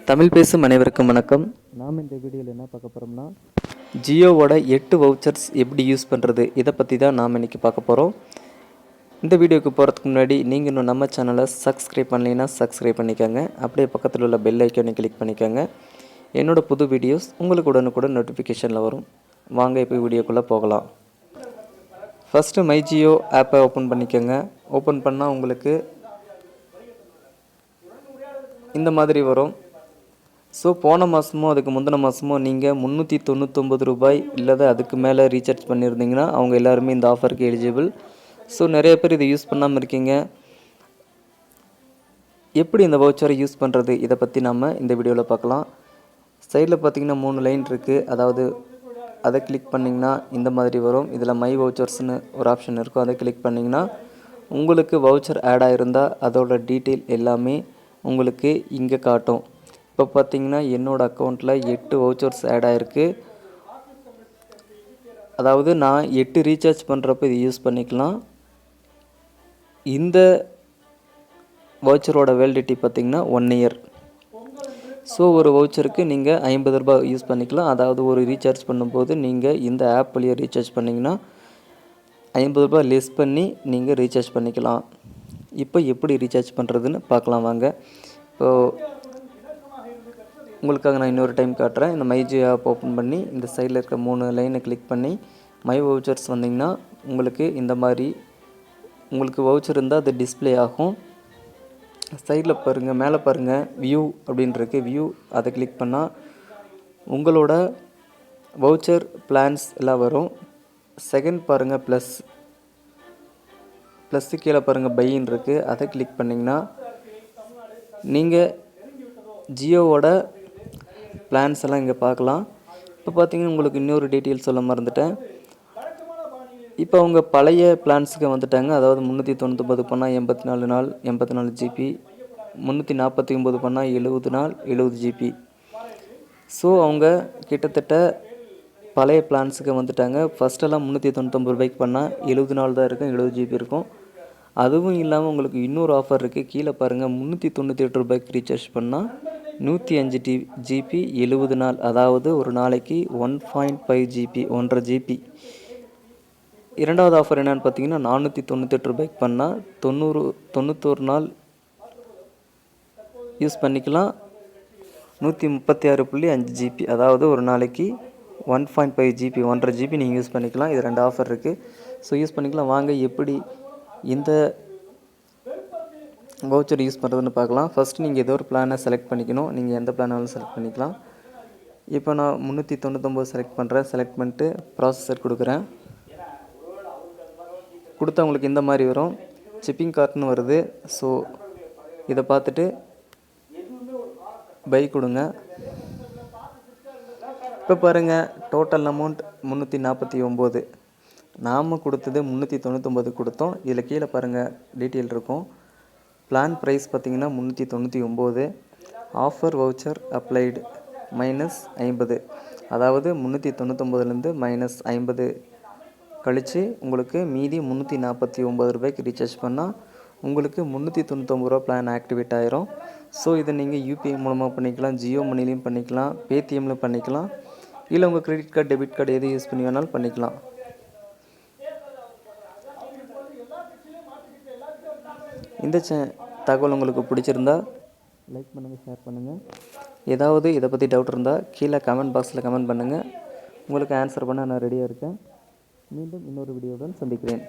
தமிழ் பேசும் அனைவருக்கும் வணக்கம். நாம் இந்த வீடியோவில் என்ன பார்க்க போகிறோம்னா, ஜியோவோட 8 வவுச்சர்ஸ் எப்படி யூஸ் பண்ணுறது, இதை பற்றி தான் நாம் இன்றைக்கி பார்க்க போகிறோம். இந்த வீடியோவுக்கு போகிறதுக்கு முன்னாடி நீங்கள் இன்னும் நம்ம சேனலை சப்ஸ்கிரைப் பண்ணலைன்னா சப்ஸ்கிரைப் பண்ணிக்கோங்க. அப்படியே பக்கத்தில் உள்ள பெல் ஐக்கானை கிளிக் பண்ணிக்கோங்க. என்னோடய புது வீடியோஸ் உங்களுக்கு உடனுக்குடன் நோட்டிஃபிகேஷனில் வரும். வாங்க இப்போ வீடியோக்குள்ளே போகலாம். ஃபஸ்ட்டு மை ஜியோ ஆப்பை ஓப்பன் பண்ணிக்கோங்க. ஓப்பன் பண்ணால் உங்களுக்கு இந்த மாதிரி வரும். ஸோ போன மாதமோ அதுக்கு முந்தின மாதமோ நீங்கள் 399 ரூபாய் இல்லாத அதுக்கு மேலே ரீசார்ஜ் பண்ணியிருந்தீங்கன்னா அவங்க எல்லாருமே இந்த ஆஃபருக்கு எலிஜிபிள். ஸோ நிறைய பேர் இதை யூஸ் பண்ணாமல் இருக்கீங்க. எப்படி இந்த வவுச்சரை யூஸ் பண்ணுறது, இதை பற்றி நம்ம இந்த வீடியோவில் பார்க்கலாம். சைடில் பார்த்தீங்கன்னா 3 லைன் இருக்குது. அதாவது அதை கிளிக் பண்ணிங்கன்னா இந்த மாதிரி வரும். இதில் மை வவுச்சர்ஸ்னு ஒரு ஆப்ஷன் இருக்கும். அதை கிளிக் பண்ணிங்கன்னா உங்களுக்கு வவுச்சர் ஆட் ஆகிருந்தால் அதோட டீட்டெயில் எல்லாமே உங்களுக்கு இங்கே காட்டும். இப்போ பார்த்தீங்கன்னா என்னோடய அக்கௌண்ட்டில் 8 வவுச்சர்ஸ் ஆட் ஆகிருக்கு. அதாவது நான் 8 ரீசார்ஜ் பண்ணுறப்போ இது யூஸ் பண்ணிக்கலாம். இந்த வவுச்சரோட வேலிடிட்டி பார்த்திங்கன்னா 1 இயர். ஸோ ஒரு வவுச்சருக்கு நீங்கள் 50 ரூபாய் யூஸ் பண்ணிக்கலாம். அதாவது ஒரு ரீசார்ஜ் பண்ணும்போது நீங்கள் இந்த ஆப் வழியாக ரீசார்ஜ் பண்ணிங்கன்னா 50 ரூபாய் லெஸ் பண்ணி நீங்கள் ரீசார்ஜ் பண்ணிக்கலாம். இப்போ எப்படி ரீசார்ஜ் பண்ணுறதுன்னு பார்க்கலாம் வாங்க. இப்போது உங்களுக்காக நான் இன்னொரு டைம் காட்டுறேன். இந்த மை ஜியோ ஆப் ஓப்பன் பண்ணி இந்த சைடில் இருக்க 3 லைனை கிளிக் பண்ணி மை வவுச்சர்ஸ் வந்தீங்கன்னா உங்களுக்கு இந்த மாதிரி உங்களுக்கு வவுச்சர் இருந்தால் அது டிஸ்பிளே ஆகும். சைடில் பாருங்கள், மேலே பாருங்கள் வியூ அப்படின்னு இருக்குது. வியூ அதை கிளிக் பண்ணால் உங்களோட வவுச்சர் பிளான்ஸ் எல்லாம் வரும். செகண்ட் பாருங்கள் ப்ளஸ்ஸு கீழே பாருங்கள் பையின்னு இருக்குது. அதை கிளிக் பண்ணிங்கன்னா நீங்கள் ஜியோவோட பிளான்ஸ் எல்லாம் இங்கே பார்க்கலாம். இப்போ பார்த்தீங்கன்னா உங்களுக்கு இன்னொரு டீட்டெயில் சொல்ல மறந்துட்டேன். இப்போ அவங்க பழைய பிளான்ஸுக்கு வந்துட்டாங்க. அதாவது 399 பண்ணால் 84 நாள் 84 ஜிபி, 349 பண்ணால் 70 நாள் 70 ஜிபி. ஸோ அவங்க கிட்டத்தட்ட பழைய பிளான்ஸுக்கு வந்துட்டாங்க. ஃபஸ்ட்டெல்லாம் 399 ரூபாய்க்கு பண்ணால் 70 நாள் தான் இருக்கும், 70 ஜிபி இருக்கும். அதுவும் இல்லாமல் உங்களுக்கு இன்னொரு ஆஃபர் இருக்குது. கீழே பாருங்கள், 398 ரூபாய்க்கு ரீசார்ஜ் பண்ணால் 105 ஜிபி 70 நாள். அதாவது ஒரு நாளைக்கு 1.5 ஜிபி 1.5 ஜிபி. இரண்டாவது ஆஃபர் என்னென்னு பார்த்தீங்கன்னா 498 ரூபாய்க்கு பண்ணால் 91 நாள் யூஸ் பண்ணிக்கலாம். 136.5 ஜிபி. அதாவது ஒரு நாளைக்கு 1.5 ஜிபி 1.5 ஜிபி நீங்கள் யூஸ் பண்ணிக்கலாம். இது 2 ஆஃபர் இருக்குது. ஸோ யூஸ் பண்ணிக்கலாம். வாங்க எப்படி இந்த வவுச்சர் யூஸ் பண்ணுறதுன்னு பார்க்கலாம். ஃபஸ்ட்டு நீங்கள் ஏதோ ஒரு பிளானை செலக்ட் பண்ணிக்கணும். நீங்கள் எந்த பிளானாலும் செலக்ட் பண்ணிக்கலாம். இப்போ நான் 399 செலக்ட் பண்ணுறேன். செலக்ட் பண்ணிட்டு ப்ராசஸர் கொடுக்குறேன். கொடுத்தா உங்களுக்கு இந்த மாதிரி வரும். ஷிப்பிங் கார்ட்னு வருது. ஸோ இதை பார்த்துட்டு பை கொடுங்க. இப்போ பாருங்கள், டோட்டல் அமௌண்ட் 349. நாம் கொடுத்தது 399 கொடுத்தோம். இதில் கீழே பாருங்கள் டீட்டெயில் இருக்கும். பிளான் ப்ரைஸ் பார்த்திங்கன்னா 399. Offer voucher applied -50. அதாவது 399லேருந்து -50 கழித்து உங்களுக்கு மீதி 349 ரூபாய்க்கு ரீசார்ஜ் பண்ணால் உங்களுக்கு 399 ரூபா பிளான் ஆக்டிவேட் ஆயிரும். ஸோ இதை நீங்கள் யூபிஐ மூலமாக பண்ணிக்கலாம், ஜியோ மணிலையும் பண்ணிக்கலாம், பேடிஎம்மில் பண்ணிக்கலாம், இல்லை உங்கள் கிரெடிட் கார்டு டெபிட் கார்டு எது யூஸ் பண்ணி வேணாலும் பண்ணிக்கலாம். இந்த தகவல் உங்களுக்கு பிடிச்சிருந்தா லைக் பண்ணுங்கள், ஷேர் பண்ணுங்கள். ஏதாவது இதை பற்றி டவுட் இருந்தால் கீழே கமெண்ட் பாக்ஸில் கமெண்ட் பண்ணுங்கள். உங்களுக்கு ஆன்சர் பண்ண நான் ரெடியாக இருக்கேன். மீண்டும் இன்னொரு வீடியோவுடன் சந்திக்கிறேன்.